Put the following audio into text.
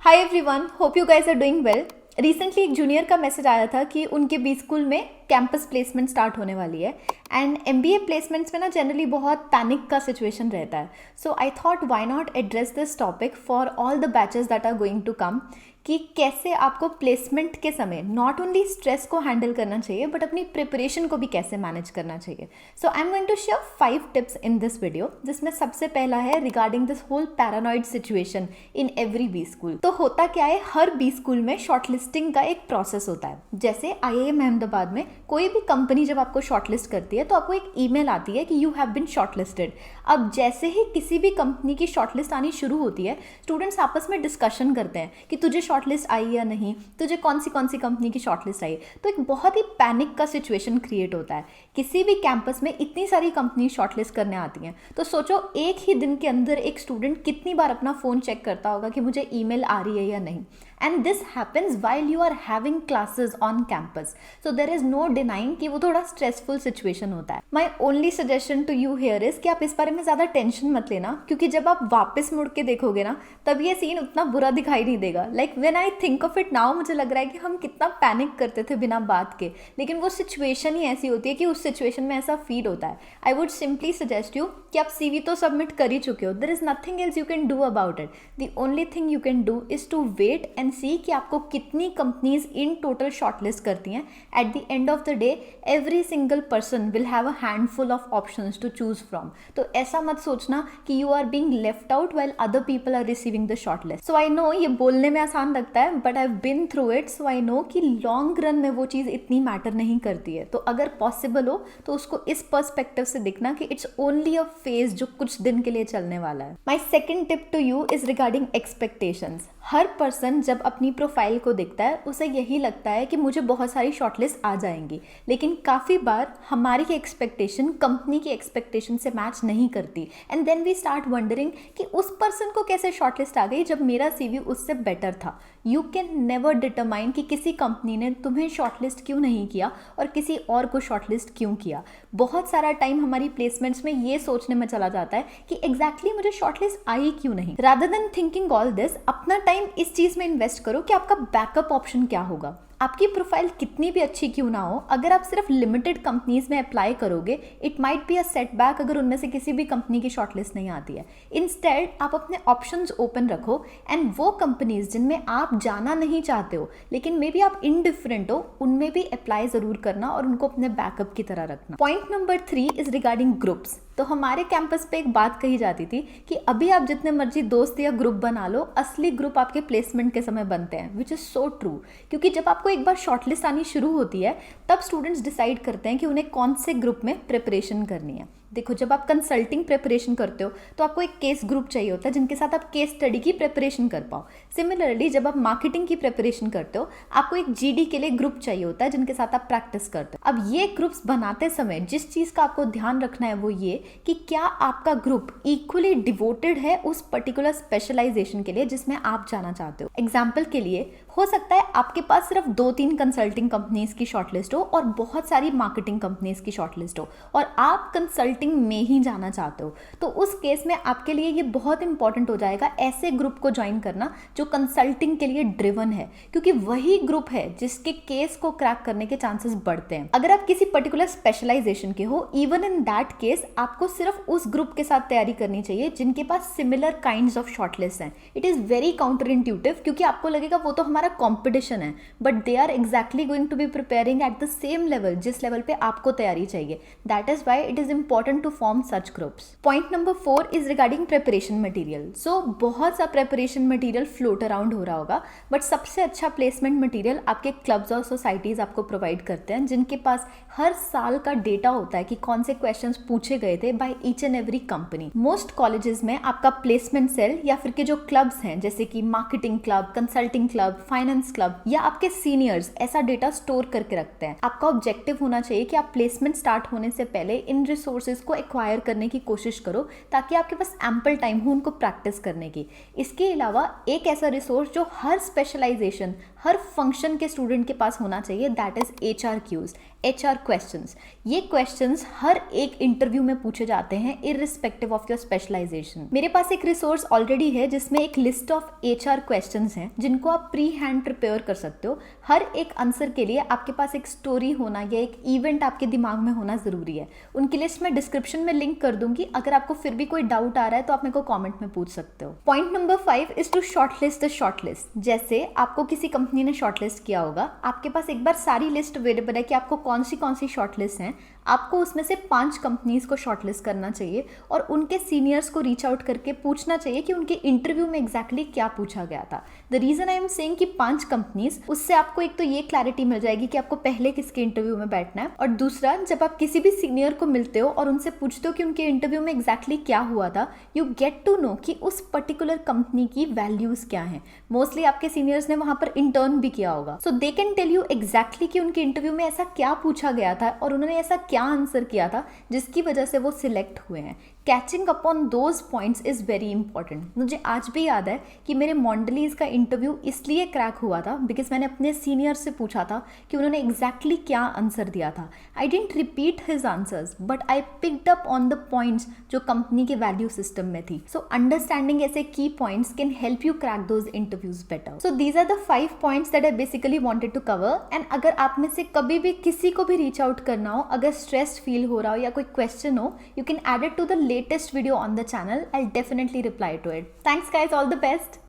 Hi everyone, hope you guys are doing well. Recently एक junior का message आया था कि उनके बी स्कूल में कैंपस प्लेसमेंट स्टार्ट होने वाली है एंड एमबीए प्लेसमेंट्स में ना जनरली बहुत पैनिक का सिचुएशन रहता है। So I thought why not address this topic for all the batches that are going to come कि कैसे आपको प्लेसमेंट के समय नॉट ओनली स्ट्रेस को हैंडल करना चाहिए बट अपनी प्रिपरेशन को भी कैसे मैनेज करना चाहिए। So I am going to share 5 tips in this video, जिसमें सबसे पहला है regarding this whole paranoid situation in every B school. तो होता क्या है, हर बी स्कूल में शॉर्टलिस्टिंग का एक प्रोसेस होता है। जैसे IIM अहमदाबाद में कोई भी कंपनी जब आपको शॉर्टलिस्ट करती है तो आपको एक ईमेल आती है कि यू हैव बीन शॉर्टलिस्टेड। अब जैसे ही किसी भी कंपनी की शॉर्टलिस्ट आनी शुरू होती है, स्टूडेंट्स आपस में डिस्कशन करते हैं कि तुझे शॉर्टलिस्ट आई या नहीं, तुझे कौन सी कंपनी की शॉर्टलिस्ट आई। तो एक बहुत ही पैनिक का सिचुएशन क्रिएट होता है। किसी भी कैंपस में इतनी सारी कंपनी शॉर्टलिस्ट करने आती हैं, तो सोचो एक ही दिन के अंदर एक स्टूडेंट कितनी बार अपना फ़ोन चेक करता होगा कि मुझे ईमेल आ रही है या नहीं। And this happens while you are having classes on campus, so there is no denying कि वो थोड़ा स्ट्रेसफुल सिचुएशन होता है। My only suggestion to you here is कि आप इस बारे में ज़्यादा टेंशन मत लेना, क्योंकि जब आप वापस मुड़ के देखोगे ना, तब ये सीन उतना बुरा दिखाई नहीं देगा। Like when I think of it now, मुझे लग रहा है कि हम कितना पैनिक करते थे बिना बात के, लेकिन वो सिचुएशन ही ऐसी होती है कि उस सिचुएशन में ऐसा फील होता है। I would simply suggest you कि आप CV तो सबमिट कर ही चुके हो, there is nothing else you can do about it. The only thing you can do is to wait and see कि आपको कितनी कंपनीज इन टोटल शॉर्टलिस्ट करती हैं। At the end of the day every single person will have a handful of options to choose from. तो ऐसा मत सोचना कि you are being left out while other people are receiving the shortlist. So I know ये बोलने में आसान लगता है, but I have been through it, so I know कि लॉन्ग रन में वो चीज़ इतनी मैटर नहीं करती है। तो अगर पॉसिबल हो तो उसको इस पर्सपेक्टिव से देखना कि इट्स ओनली अ फेज जो कुछ दिन के लिए चलने वाला है। My second tip to you is regarding expectations. हर पर्सन जब अपनी प्रोफाइल को देखता है, उसे यही लगता है कि मुझे बहुत सारी शॉर्टलिस्ट आ जाएंगी, लेकिन काफ़ी बार हमारी एक्सपेक्टेशन कंपनी की एक्सपेक्टेशन से मैच नहीं करती। And then we start wondering कि उस पर्सन को कैसे शॉर्टलिस्ट आ गई जब मेरा CV उससे बेटर था। यू कैन नेवर डिटरमाइन कि किसी कंपनी ने तुम्हें शॉर्टलिस्ट क्यों नहीं किया और किसी और को शॉर्टलिस्ट क्यों किया। बहुत सारा टाइम हमारी प्लेसमेंट्स में ये सोचने में चला जाता है कि एग्जैक्टली मुझे शॉर्टलिस्ट आई क्यों नहीं। Rather than thinking all this, अपना टाइम इस चीज़ में इन्वेस्ट करो कि आपका बैकअप ऑप्शन क्या होगा। आपकी प्रोफाइल कितनी भी अच्छी क्यों ना हो, अगर आप सिर्फ लिमिटेड कंपनीज में अप्लाई करोगे, it might be a setback अगर उनमें से किसी भी कंपनी की शॉर्टलिस्ट नहीं आती है। इंस्टेड आप अपने ऑप्शंस ओपन रखो एंड वो कंपनीज जिनमें आप जाना नहीं चाहते हो लेकिन मे बी आप इनडिफरेंट हो, उनमें भी अप्लाई ज़रूर करना और उनको अपने बैकअप की तरह रखना। Point number 3 is regarding groups. तो हमारे कैंपस पे एक बात कही जाती थी कि अभी आप जितने मर्जी दोस्त या ग्रुप बना लो, असली ग्रुप आपके प्लेसमेंट के समय बनते हैं, विच इज़ सो ट्रू। क्योंकि जब आपको एक बार शॉर्टलिस्ट आनी शुरू होती है, तब स्टूडेंट्स डिसाइड करते हैं कि उन्हें कौन से ग्रुप में प्रिपरेशन करनी है। देखो, जब आप कंसल्टिंग प्रिपरेशन करते हो तो आपको एक केस ग्रुप चाहिए होता है जिनके साथ आप केस स्टडी की प्रिपरेशन कर पाओ। सिमिलरली जब आप मार्केटिंग की प्रिपरेशन करते हो, आपको एक GD के लिए ग्रुप चाहिए होता है जिनके साथ आप प्रैक्टिस करते हो। अब ये ग्रुप्स बनाते समय जिस चीज़ का आपको ध्यान रखना है वो ये कि क्या आपका ग्रुप इक्वली डिवोटेड है उस पर्टिकुलर स्पेशलाइजेशन के लिए जिसमें आप जाना चाहते हो। एग्जाम्पल के लिए हो सकता है आपके पास सिर्फ 2-3 कंसल्टिंग कंपनीज की शॉर्टलिस्ट हो और बहुत सारी मार्केटिंग कंपनीज की शॉर्टलिस्ट हो और आप कंसल्टिंग में ही जाना चाहते हो। तो उस केस में आपके लिए ये बहुत इंपॉर्टेंट हो जाएगा ऐसे ग्रुप को ज्वाइन करना जो कंसल्टिंग के लिए ड्रिवन है, क्योंकि वही ग्रुप है जिसके केस को क्रैक करने के चांसेस बढ़ते हैं। अगर आप किसी पर्टिकुलर स्पेशलाइजेशन के हो, इवन इन दैट केस आपको सिर्फ उस ग्रुप के साथ तैयारी करनी चाहिए जिनके पास सिमिलर काइंड्स ऑफ शॉर्टलिस्ट हैं। It is very counter intuitive, क्योंकि आपको लगेगा वो तो हमारा कंपटीशन है, but they are exactly going to be preparing at the same level जिस लेवल पे आपको तैयारी चाहिए। That is why it is important to form such groups. Point number 4 is regarding preparation material. So बहुत सा प्रिपरेशन मटेरियल फ्लोट अराउंड हो रहा होगा, बट सबसे अच्छा प्लेसमेंट मटेरियल आपके क्लब्स और सोसाइटीज आपको प्रोवाइड करते हैं, जिनके पास हर साल का डेटा होता है कि कौन से क्वेश्चंस पूछे गए थे by each and every company. Most colleges में आपका प्लेसमेंट सेल या फिर के जो क्लब्स हैं जैसे कि marketing club, consulting club, finance club या आपके सीनियर्स ऐसा डेटा स्टोर करके रखते हैं। आपका ऑब्जेक्टिव होना चाहिए कि आप प्लेसमेंट स्टार्ट होने से पहले इन रिसोर्सेज नॉलेजेस को एक्वायर करने की कोशिश करो ताकि आपके पास एम्पल टाइम हो उनको प्रैक्टिस करने की। इसके अलावा एक ऐसा रिसोर्स जो हर स्पेशलाइजेशन, हर फंक्शन के स्टूडेंट के पास होना चाहिए, that is HR HR questions. ये क्वेश्चंस हर एक इंटरव्यू में पूछे जाते हैं इररिस्पेक्टिव ऑफ योर स्पेशलाइजेशन। मेरे पास एक रिसोर्स ऑलरेडी है जिसमें एक लिस्ट ऑफ HR क्वेश्चंस हैं जिनको आप प्री हैंड प्रिपेयर कर सकते हो। हर एक आंसर के लिए आपके पास एक स्टोरी होना या एक इवेंट आपके दिमाग में होना ज़रूरी है। उनकी लिस्ट मैं डिस्क्रिप्शन में लिंक कर दूंगी, अगर आपको फिर भी कोई डाउट आ रहा है तो आप मेरे को कॉमेंट में पूछ सकते हो। Point number 5 is to shortlist the shortlist. जैसे आपको किसी कंपनी ने शॉर्टलिस्ट किया होगा, आपके पास एक बार सारी लिस्ट अवेलेबल है कि आपको कौन सी शॉर्टलिस्ट हैं, आपको उसमें से 5 कंपनीज को शॉर्टलिस्ट करना चाहिए और उनके सीनियर्स को रीच आउट करके पूछना चाहिए कि उनके इंटरव्यू में एग्जैक्टली क्या पूछा गया था। The reason I am saying कि 5 कंपनीज, उससे आपको एक तो ये क्लैरिटी मिल जाएगी कि आपको पहले किसके इंटरव्यू में बैठना है, और दूसरा जब आप किसी भी सीनियर को मिलते हो और उनसे पूछते हो कि उनके इंटरव्यू में एग्जैक्टली क्या हुआ था, यू गेट टू नो कि उस पर्टिकुलर कंपनी की वैल्यूज क्या हैं। मोस्टली आपके सीनियर्स ने वहां पर इंटर्न भी किया होगा, so they can tell you exactly कि उनके इंटरव्यू में ऐसा क्या पूछा गया था और उन्होंने ऐसा क्या आंसर किया था जिसकी वजह से वो सिलेक्ट हुए हैं। Catching upon those points is very important. मुझे आज भी याद है कि मेरे मॉन्डलीज का इंटरव्यू इसलिए क्रैक हुआ था बिकॉज मैंने अपने सीनियर से पूछा था कि उन्होंने एग्जैक्टली क्या आंसर दिया था। I didn't repeat his answers but I picked up on the points जो कंपनी के वैल्यू सिस्टम में थी। सो अंडरस्टैंडिंग ऐसे की points can help you crack those interviews better. So these are the 5 points that I basically wanted to cover. And अगर आप में से कभी भी किसी को भी रीच आउट करना हो, अगर स्ट्रेस फील हो रहा हो या कोई क्वेश्चन हो, you can add it to the latest video on the channel. I'll definitely reply to it. Thanks guys, all the best.